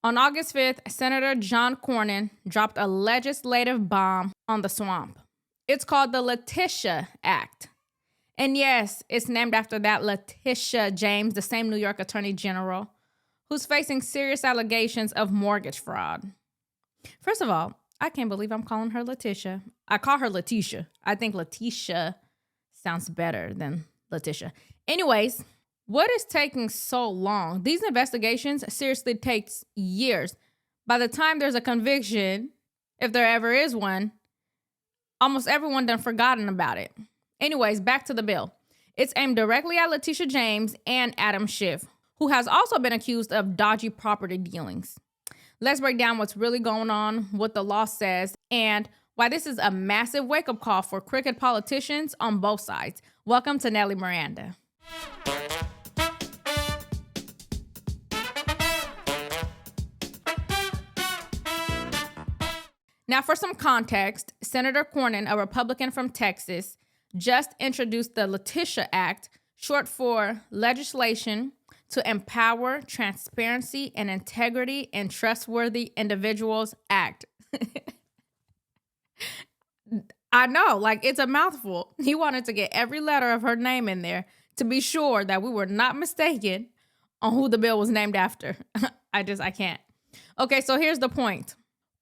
On August 5th, Senator John Cornyn dropped a legislative bomb on the swamp. It's called the LETITIA Act. And yes, it's named after that Letitia James, the same New York Attorney General, who's facing serious allegations of mortgage fraud. First of all, I can't believe I'm calling her Letitia. I call her Letitia. I think Letitia sounds better than Letitia. Anyways, what is taking so long? These investigations seriously takes years. By the time there's a conviction, if there ever is one, almost everyone done forgotten about it. Anyways, back to the bill. It's aimed directly at Letitia James and Adam Schiff, who has also been accused of dodgy property dealings. Let's break down what's really going on, what the law says, and why this is a massive wake-up call for crooked politicians on both sides. Welcome to Nellie Miranda. Now, for some context, Senator Cornyn, a Republican from Texas, just introduced the LETITIA Act, short for Legislation to Empower Transparency and Integrity in Trustworthy Individuals Act. I know, like, it's a mouthful. He wanted to get every letter of her name in there to be sure that we were not mistaken on who the bill was named after. I can't. Okay, so here's the point.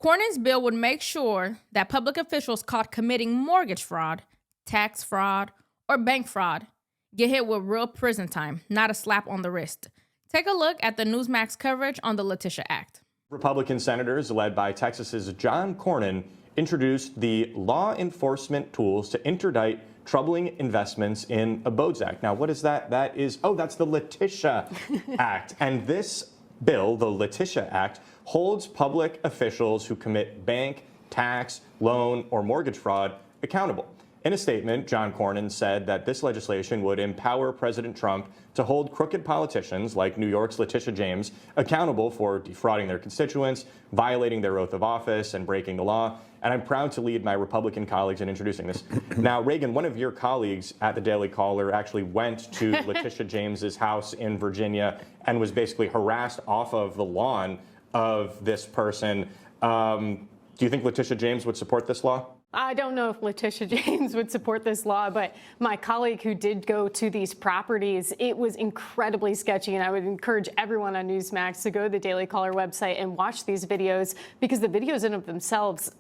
Cornyn's bill would make sure that public officials caught committing mortgage fraud, tax fraud, or bank fraud get hit with real prison time, not a slap on the wrist. Take a look at the Newsmax coverage on the LETITIA Act. Republican senators led by Texas's John Cornyn introduced the law enforcement tools to interdict troubling investments in Abodes Act. Now, what is that? That's the LETITIA Act. And this bill, the LETITIA Act, holds public officials who commit bank, tax, loan, or mortgage fraud accountable. In a statement, John Cornyn said that this legislation would empower President Trump to hold crooked politicians like New York's Letitia James accountable for defrauding their constituents, violating their oath of office, and breaking the law. And I'm proud to lead my Republican colleagues in introducing this. Now, Reagan, one of your colleagues at the Daily Caller actually went to Letitia James's house in Virginia and was basically harassed off of the lawn of this person. Do you think Letitia James would support this law? I don't know if Letitia James would support this law, but my colleague who did go to these properties, it was incredibly sketchy, and I would encourage everyone on Newsmax to go to the Daily Caller website and watch these videos, because the videos in of themselves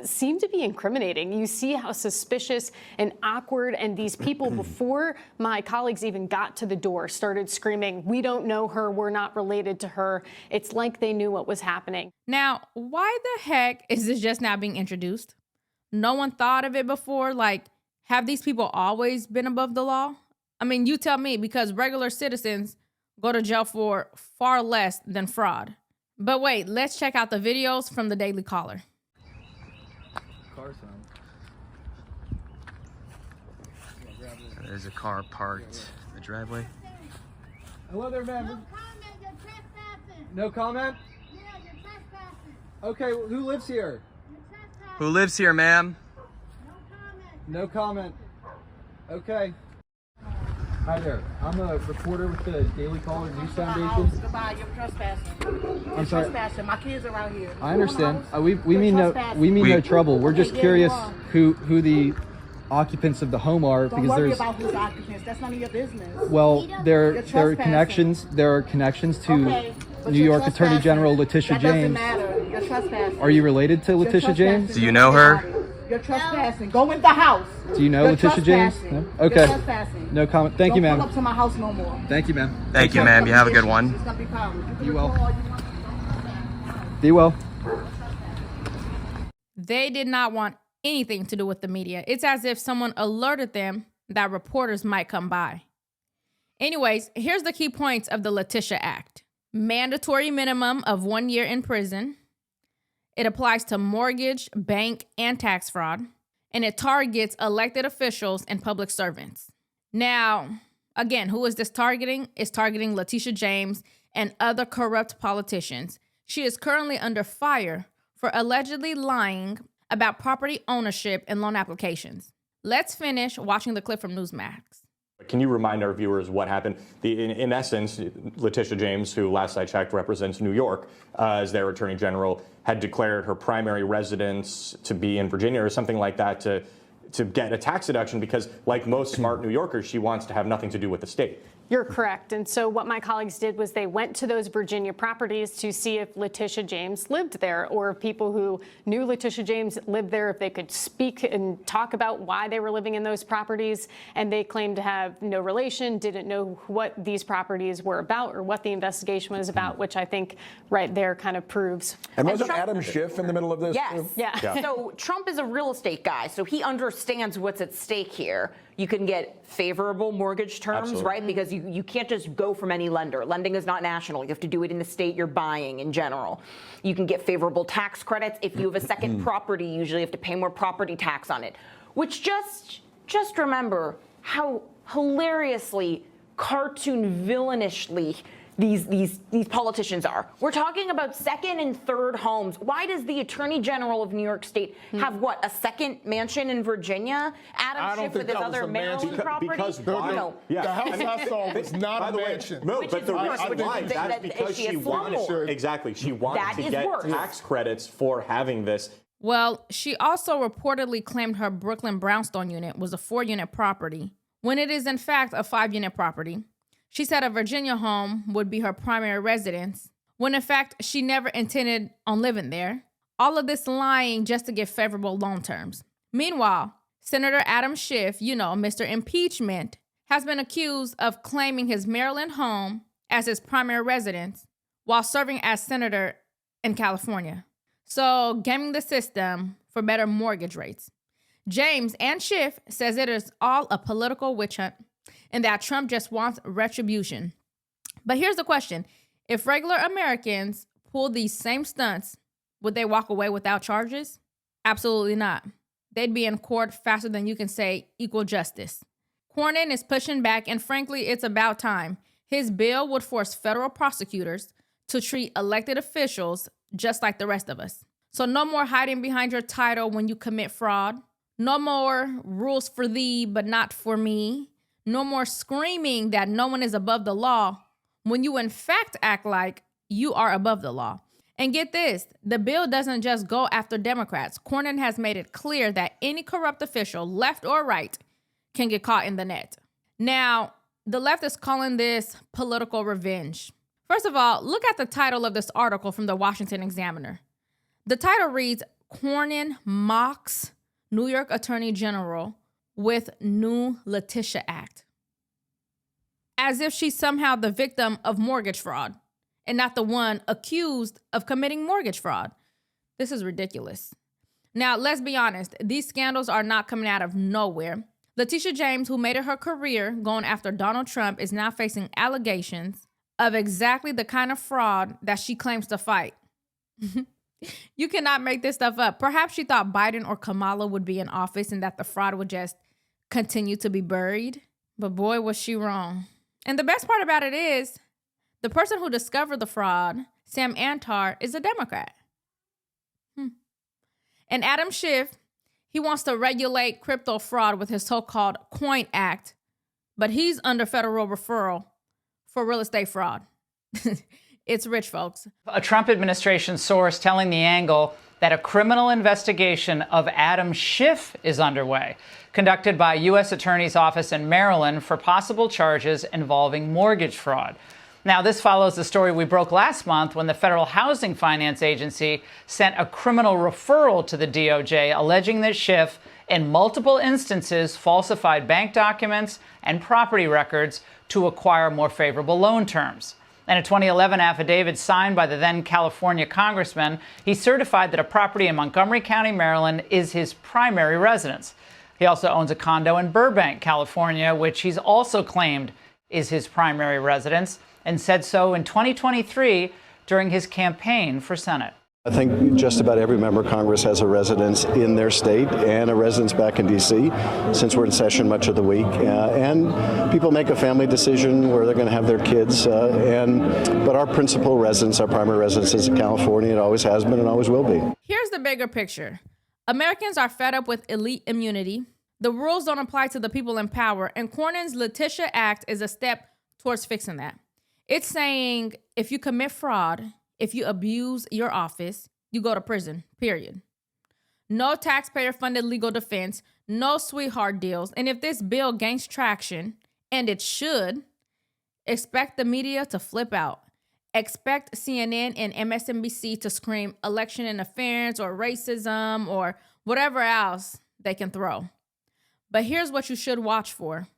seem to be incriminating. You see how suspicious and awkward, and these people, before my colleagues even got to the door, started screaming, "We don't know her, we're not related to her." It's like they knew what was happening. Now, why the heck is this just now being introduced? No one thought of it before? Like, have these people always been above the law? I mean, you tell me, because regular citizens go to jail for far less than fraud. But wait, let's check out the videos from the Daily Caller. Car sound. There's a car parked in the driveway. Hello there, ma'am. No comment, you're trespassing. No comment? Yeah, you're trespassing. Okay, who lives here? You're trespassing. Who lives here, ma'am? No comment. No comment. Okay. Hi there. I'm a reporter with the Daily Caller News Foundation. Goodbye, you're trespassing. I'm sorry. Trespassing. My kids are out here. I understand. We You're mean no trespassing. trouble. We're just Okay, yeah, curious you are. who the occupants of the home are, Don't because worry there's about whose occupants. That's none of your business. well there You're are connections to Okay, but New you're York Attorney trespassing. General Letitia That doesn't James. matter. You're trespassing. Are you related to You're Letitia James? trespassing. Do you know her? You're trespassing. Go in the house. Do you know You're Letitia James? trespassing. No? Okay. You're trespassing. No comment. Thank you, Don't ma'am. pull up to my house no more. Thank you, ma'am. Thank you, ma'am. You have a good one. It's gonna be fine. You will. Call, you want- Be well. They did not want anything to do with the media. It's as if someone alerted them that reporters might come by. Anyways, here's the key points of the LETITIA Act. Mandatory minimum of 1 year in prison. It applies to mortgage, bank, and tax fraud. And it targets elected officials and public servants. Now, again, who is this targeting? It's targeting Letitia James and other corrupt politicians. She is currently under fire for allegedly lying about property ownership and loan applications. Let's finish watching the clip from Newsmax. Can you remind our viewers what happened? In essence, Letitia James, who last I checked represents New York as their attorney general, had declared her primary residence to be in Virginia or something like that to get a tax deduction because, like most smart New Yorkers, she wants to have nothing to do with the state. You're correct. And so what my colleagues did was they went to those Virginia properties to see if Letitia James lived there, or if people who knew Letitia James lived there, if they could speak and talk about why they were living in those properties. And they claimed to have no relation, didn't know what these properties were about or what the investigation was about, which I think right there kind of proves. And wasn't Adam Schiff in the middle of this? Yes. Yeah. So Trump is a real estate guy, so he understands what's at stake here. You can get favorable mortgage terms, Absolutely. right? Because you can't just go from any lender. Lending is not national. You have to do it in the state you're buying in general. You can get favorable tax credits. If you have a second property, usually you have to pay more property tax on it. Which just remember how hilariously, cartoon villainishly these politicians are. We're talking about second and third homes. Why does the Attorney General of New York State have what, a second mansion in Virginia? Adam Schiff with his other Maryland property? Because why? No. Yeah. The house I saw was not By a the way, mansion. no, Which but is the worse, reason which is why that- that's because she has she wanted slumlord. exactly she wanted That to is get worse. tax credits for having this. Well, she also reportedly claimed her Brooklyn brownstone unit was a 4-unit property, when it is in fact a 5-unit property. She said a Virginia home would be her primary residence, when in fact she never intended on living there. All of this lying just to get favorable loan terms. Meanwhile, Senator Adam Schiff, Mr. Impeachment, has been accused of claiming his Maryland home as his primary residence while serving as senator in California. So, gaming the system for better mortgage rates. James and Schiff says it is all a political witch hunt and that Trump just wants retribution. But here's the question. If regular Americans pull these same stunts, would they walk away without charges? Absolutely not. They'd be in court faster than you can say equal justice. Cornyn is pushing back, and frankly, it's about time. His bill would force federal prosecutors to treat elected officials just like the rest of us. So no more hiding behind your title when you commit fraud. No more rules for thee, but not for me. No more screaming that no one is above the law when you in fact act like you are above the law. And get this, the bill doesn't just go after Democrats. Cornyn has made it clear that any corrupt official, left or right, can get caught in the net. Now, the left is calling this political revenge. First of all, look at the title of this article from the Washington Examiner. The title reads, Cornyn mocks New York Attorney General with new LETITIA Act. As if she's somehow the victim of mortgage fraud and not the one accused of committing mortgage fraud. This is ridiculous. Now, let's be honest. These scandals are not coming out of nowhere. Letitia James, who made it her career going after Donald Trump, is now facing allegations of exactly the kind of fraud that she claims to fight. You cannot make this stuff up. Perhaps she thought Biden or Kamala would be in office and that the fraud would just continue to be buried. But boy, was she wrong. And the best part about it is, the person who discovered the fraud, Sam Antar, is a Democrat. And Adam Schiff, he wants to regulate crypto fraud with his so-called Coin Act, but he's under federal referral for real estate fraud. It's rich, folks. A Trump administration source telling The Angle that a criminal investigation of Adam Schiff is underway, conducted by U.S. Attorney's Office in Maryland for possible charges involving mortgage fraud. Now, this follows the story we broke last month when the Federal Housing Finance Agency sent a criminal referral to the DOJ alleging that Schiff, in multiple instances, falsified bank documents and property records to acquire more favorable loan terms. In a 2011 affidavit signed by the then California congressman, he certified that a property in Montgomery County, Maryland, is his primary residence. He also owns a condo in Burbank, California, which he's also claimed is his primary residence, and said so in 2023 during his campaign for Senate. I think just about every member of Congress has a residence in their state and a residence back in D.C. since we're in session much of the week. And people make a family decision where they're going to have their kids. But our principal residence, our primary residence is in California. It always has been and always will be. Here's the bigger picture. Americans are fed up with elite immunity. The rules don't apply to the people in power, and Cornyn's LETITIA Act is a step towards fixing that. It's saying if you commit fraud, if you abuse your office, you go to prison, period. No taxpayer-funded legal defense, no sweetheart deals, and if this bill gains traction, and it should, expect the media to flip out. Expect CNN and MSNBC to scream election interference or racism or whatever else they can throw. But here's what you should watch for.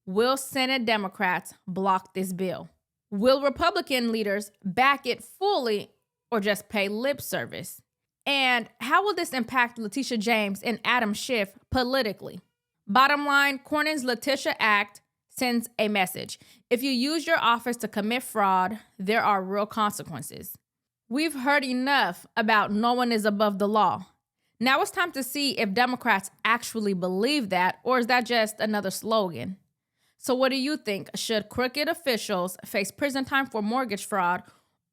Will Senate Democrats block this bill? Will Republican leaders back it fully or just pay lip service? And how will this impact Letitia James and Adam Schiff politically? Bottom line, Cornyn's LETITIA Act sends a message. If you use your office to commit fraud, there are real consequences. We've heard enough about no one is above the law. Now it's time to see if Democrats actually believe that, or is that just another slogan? So what do you think? Should crooked officials face prison time for mortgage fraud,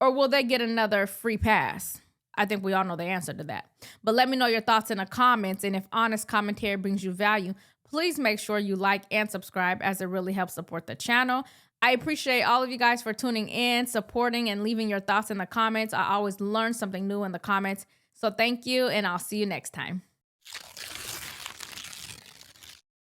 or will they get another free pass? I think we all know the answer to that. But let me know your thoughts in the comments, and if honest commentary brings you value, please make sure you like and subscribe, as it really helps support the channel. I appreciate all of you guys for tuning in, supporting, and leaving your thoughts in the comments. I always learn something new in the comments. So thank you, and I'll see you next time.